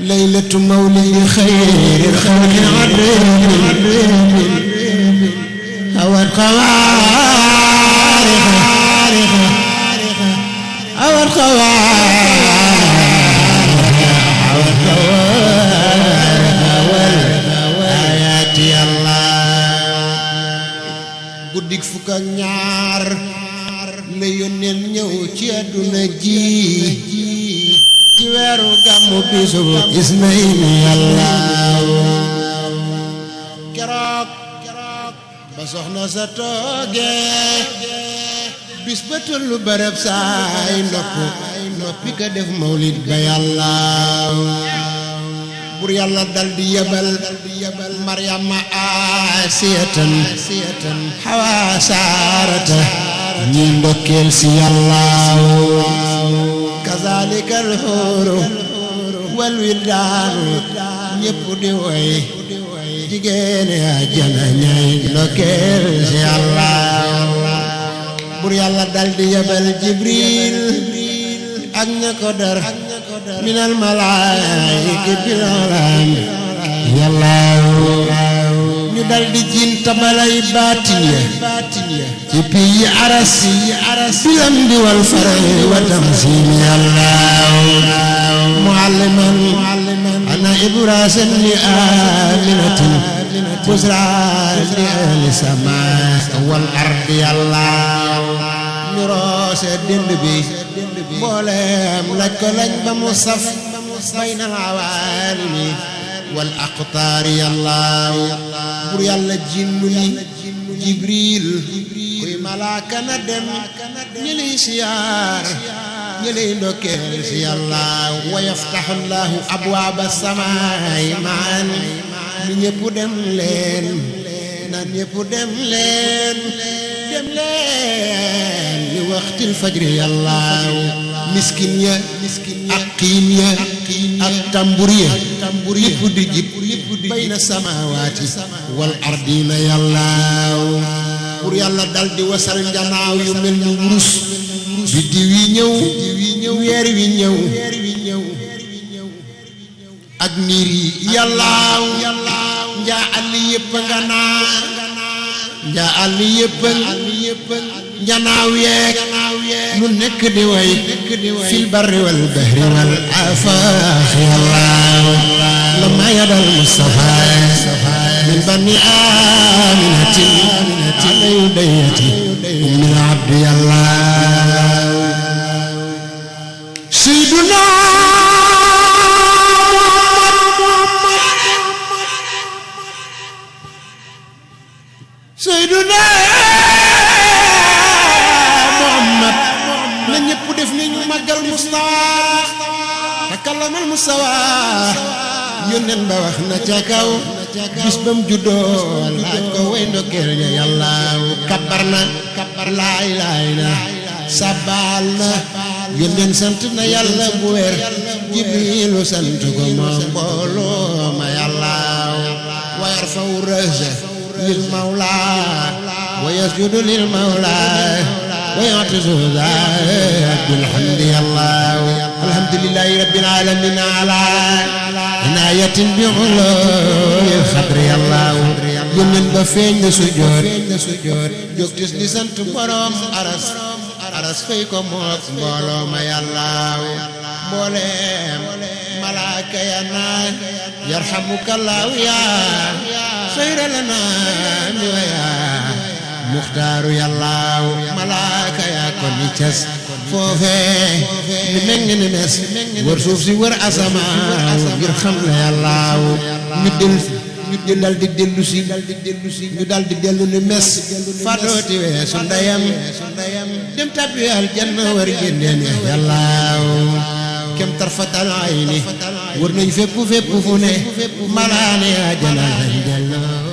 ليلة مولد خير الخلق عريم هوى الخوارق هوى الآيات يا الله guddik fukk ak ñaar la yónneen ñëw ci àdduna ji ci weeru gàmmu bisu ismaïli yàlla keroog ba soxna sa toogee bis ba tollu bërëb saay noppi ka def mawlid ba yàlla bur yàlla dal di yebal maryama asiyatan hawa saarata ñi ndokkeel si yàlla kazalika alxuuru wal wildaanu ñépp di woy jigéen àjjana ñay ndokkeel si yàlla bur yàlla dal di yebal jibril ak ña ko dar minal malaayika bil alam yàlla ñu dal di jiin tabalay baatin ya ci piyi aras bilam di wal faray wa tamsin yàlla mualliman ana ibrasan li aminatin busra li ahli sama wal ardi yàlla ñu roose dënd bi mboolem laaj ko lañ ba mu saf bayna awaalimi wal aqtaari yàlla bur yàlla jinnu ni jibril kuy malaaka na dem ñi lay siyaar ñi lay ndokkeel si yàlla wa yaftaxu llahu abwaaba samaay maan ni ñëpp dem leen na ñëpp dem leen li waxtil fajri yàlla miskin ya ak xiin ya ak tambur ya lépp di jib bayna samaawaati wal ardina yàlla pour yàlla dal di wasal njanaaw yu mel ni wurus biddiw yi ñëw weer wi ñëw ak niir yi yàlla njaa àll yépp nga naa njaa àll yépp njanaaw yeek lu nekk di way fil barri wal bahri wal afaax yàlla lama yadal mustafa min bani aminatin ala yudayati min abdi yàlla sayyiduna sayyiduna na ñépp def ni ñu màggal Mustafa takallamal Mustafa yónneen ba wax na ca kaw bis bam juddoo laaj ko way ndokkeel ya yàlla kabbar na laa ilaaha illa sabal na yónneen sant na yàlla bu wér jibrilu sant ko moom mbooloo ma yàlla wa yarfa'u ra'sa lil mawla wa yasjudu lil mawla ويعتز ذاك بالحمد الله الحمد لله رب العالمين على عناية بعلو الخبر الله يمن بفين سجود جوكتس دي سنت بروم aras fay ko mook mbooloo ma yàlla mbooleem malaaka ya naan yarhamukallahu ya xayra lana mi waya muxtaaru yàlla malaaka yaa ko ni cas foofee ni meng ni mes wër suuf si wër asamaan ngir xam la yàlla ñu dal di dellu si ñu dal di dellu ni mes fadooti weesu ndeyam dem tabbi aljanna war génneen yàlla kem tarfatal ayni wër nañ fépp fu ne malaane yaa jana lañ dellu